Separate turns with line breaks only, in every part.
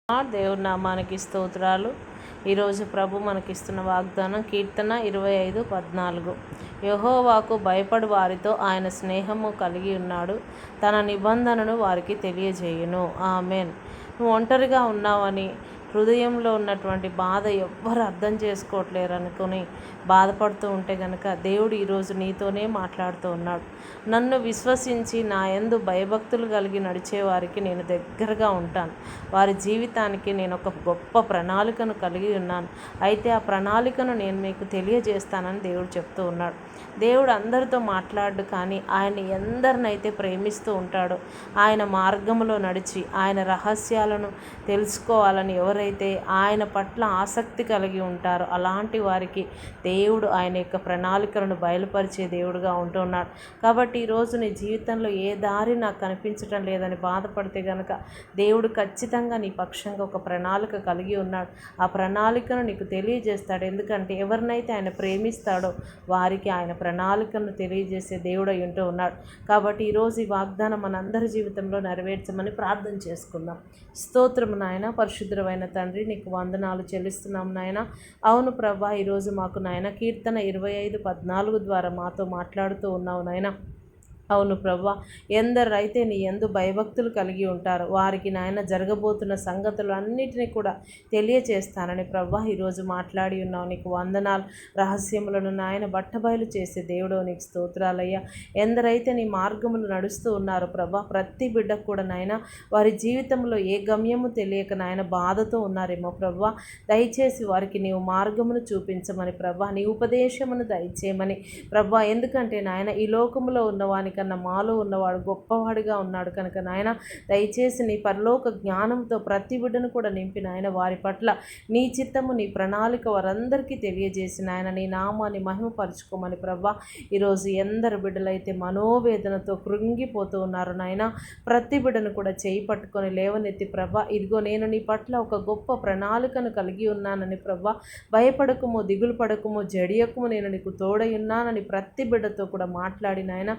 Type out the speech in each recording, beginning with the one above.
దేవుని నామానికి స్తోత్రాలు. ఈరోజు ప్రభు మనకిస్తున్న వాగ్దానం కీర్తన 25:14. యెహోవాకు భయపడు వారితో ఆయన స్నేహము కలిగి ఉన్నాడు, తన నిబంధనను వారికి తెలియజేయును. ఆమెన్. నువ్వు ఒంటరిగా ఉన్నావని, హృదయంలో ఉన్నటువంటి బాధ ఎవ్వరు అర్థం చేసుకోవట్లేరు అనుకుని బాధపడుతూ ఉంటే గనక దేవుడు ఈరోజు నీతోనే మాట్లాడుతూ ఉన్నాడు. నన్ను విశ్వసించి నా యందు భయభక్తులు కలిగి నడిచే వారికి నేను దగ్గరగా ఉంటాను. వారి జీవితానికి నేను ఒక గొప్ప ప్రణాళికను కలిగి ఉన్నాను. అయితే ఆ ప్రణాళికను నేను మీకు తెలియజేస్తానని దేవుడు చెప్తూ ఉన్నాడు. దేవుడు అందరితో మాట్లాడు, కానీ ఆయన ఎందరినైతే ప్రేమిస్తూ ఉంటాడో, ఆయన మార్గంలో నడిచి ఆయన రహస్యాలను తెలుసుకోవాలని ఎవరైతే ఆయన పట్ల ఆసక్తి కలిగి ఉంటారో అలాంటి వారికి దేవుడు ఆయన యొక్క ప్రణాళికలను బయలుపరిచే దేవుడుగా ఉంటున్నాడు. కాబట్టి ఈరోజు నీ జీవితంలో ఏ దారి నాకు కనిపించటం లేదని బాధపడితే గనక దేవుడు ఖచ్చితంగా నీ పక్షంగా ఒక ప్రణాళిక కలిగి ఉన్నాడు. ఆ ప్రణాళికను నీకు తెలియజేస్తాడు. ఎందుకంటే ఎవరినైతే ఆయన ప్రేమిస్తాడో వారికి ఆయన ప్రణాళికను తెలియజేసే దేవుడు అయి ఉంటూ ఉన్నాడు. కాబట్టి ఈరోజు ఈ వాగ్దానం మనందరి జీవితంలో నెరవేర్చమని ప్రార్థన చేసుకుందాం. స్తోత్రము నాయన, పరిశుద్ధమైన తండ్రి, నీకు వందనాలు చెల్లిస్తున్నాం నాయన. అవును ప్రభా, ఈరోజు మాకు నాయన కీర్తన 25:14 ద్వారా మాతో మాట్లాడుతూ ఉన్నావు నాయన. అవును ప్రభా, ఎందరైతే నీ యందు భయభక్తులు కలిగి ఉంటారో వారికి నాయన జరగబోతున్న సంగతులు అన్నిటినీ కూడా తెలియచేస్తానని ప్రభా ఈరోజు మాట్లాడి ఉన్నావు. నీకు వందనాలు. రహస్యములను నాయన బట్టబయలు చేసే దేవుడో నీకు స్తోత్రాలయ్యా. ఎందరైతే నీ మార్గములు నడుస్తూ ఉన్నారో ప్రభా, ప్రతి బిడ్డకు కూడా నాయన వారి జీవితంలో ఏ గమ్యము తెలియక నాయన బాధతో ఉన్నారేమో ప్రభా, దయచేసి వారికి నీవు మార్గమును చూపించమని ప్రభా, నీ ఉపదేశమును దయచేయమని ప్రభా. ఎందుకంటే నాయన ఈ లోకములో ఉన్నవానికి కన్నా మాలో ఉన్నవాడు గొప్పవాడిగా ఉన్నాడు కనుక నాయన దయచేసి నీ పరలోక జ్ఞానంతో ప్రతి బిడ్డను కూడా నింపి నాయన వారి పట్ల నీ చిత్తము, నీ ప్రణాళిక వారందరికీ తెలియజేసి నాయన నీ నామాన్ని మహిమపరచుకోమని ప్రభా. ఈరోజు ఎందరు బిడ్డలైతే మనోవేదనతో కృంగిపోతూ ఉన్నారు నాయన, ప్రతి బిడ్డను కూడా చేయి పట్టుకొని లేవనెత్తి ప్రభా, ఇదిగో నేను నీ పట్ల ఒక గొప్ప ప్రణాళికను కలిగి ఉన్నానని ప్రభా, భయపడకము, దిగులు పడకము, జడియకము, నేను నీకు తోడై ఉన్నానని ప్రతి బిడ్డతో కూడా మాట్లాడి నాయన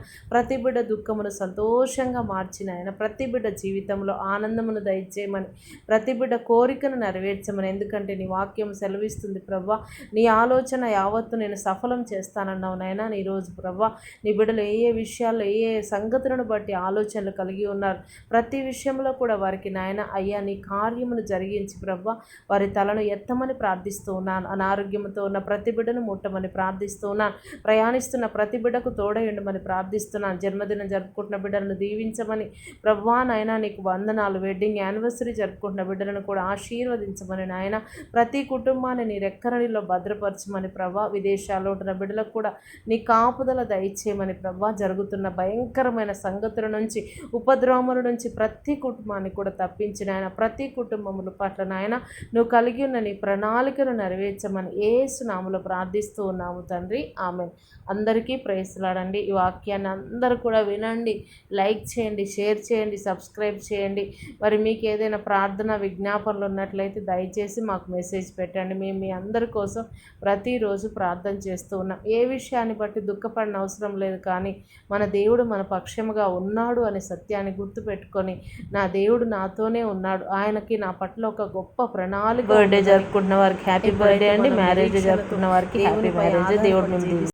ప్రతి బిడ్డ దుఃఖమును సంతోషంగా మార్చిన ఆయన, ప్రతి బిడ్డ జీవితంలో ఆనందమును దయచేయమని, ప్రతి బిడ్డ కోరికను నెరవేర్చమని. ఎందుకంటే నీ వాక్యం సెలవిస్తుంది ప్రభా, నీ ఆలోచన యావత్తు నేను సఫలం చేస్తానన్నావు నాయన. ఈరోజు ప్రభా, నీ బిడ్డలు ఏ ఏ విషయాల్లో ఏ ఏ సంగతులను బట్టి ఆలోచనలు కలిగి ఉన్నారు, ప్రతి విషయంలో కూడా వారికి నాయన అయ్యా నీ కార్యమును జరిగించి ప్రభా వారి తలను ఎత్తమని ప్రార్థిస్తూ ఉన్నాను. అనారోగ్యంతో ఉన్న ప్రతి బిడ్డను ముట్టమని ప్రార్థిస్తూ ఉన్నాను. ప్రయాణిస్తున్న ప్రతి బిడ్డకు తోడై ఉండమని ప్రార్థిస్తున్నాను. జన్మదినం జరుపుకుంటున్న బిడ్డలను దీవించమని ప్రభా నాయన నీకు వందనాలు. వెడ్డింగ్ యానివర్సరీ జరుపుకుంటున్న బిడ్డలను కూడా ఆశీర్వదించమని నాయన. ప్రతి కుటుంబాన్ని నీ రెక్కరడిలో భద్రపరచమని ప్రభా. విదేశాల్లో ఉంటున్న బిడ్డలకు కూడా నీ కాపుదల దయచేయమని ప్రభా. జరుగుతున్న భయంకరమైన సంగతుల నుంచి, ఉపద్రవముల నుంచి ప్రతి కుటుంబాన్ని కూడా తప్పించిన ఆయన, ప్రతి కుటుంబముల పట్ల నాయన నువ్వు కలిగి ఉన్న నీ ప్రణాళికను నెరవేర్చమని యేసు నామములో ప్రార్థిస్తూ ఉన్నాము తండ్రి. ఆమెన్. అందరికీ ప్రేయస్లాడండి. ఈ వాక్యాన్ని అందరూ కూడా వినండి, లైక్ చేయండి, షేర్ చేయండి, సబ్స్క్రైబ్ చేయండి. మరి మీకు ఏదైనా ప్రార్థన విజ్ఞాపనలు ఉన్నట్లయితే దయచేసి మాకు మెసేజ్ పెట్టండి. మేము మీ అందరి కోసం ప్రతిరోజు ప్రార్థన చేస్తూ ఉన్నాం. ఏ విషయాన్ని బట్టి దుఃఖపడిన అవసరం లేదు, కానీ మన దేవుడు మన పక్షముగా ఉన్నాడు అనే సత్యాన్ని గుర్తుపెట్టుకొని నా దేవుడు నాతోనే ఉన్నాడు, ఆయనకి నా పట్ల ఒక గొప్ప ప్రణాళిక. బర్త్డే జరుపుకుంటున్న వారికి హ్యాపీ బర్త్డే అండి, మ్యారేజ్ జరుపుకున్న వారికి హ్యాపీ మ్యారేజ్. దేవుడు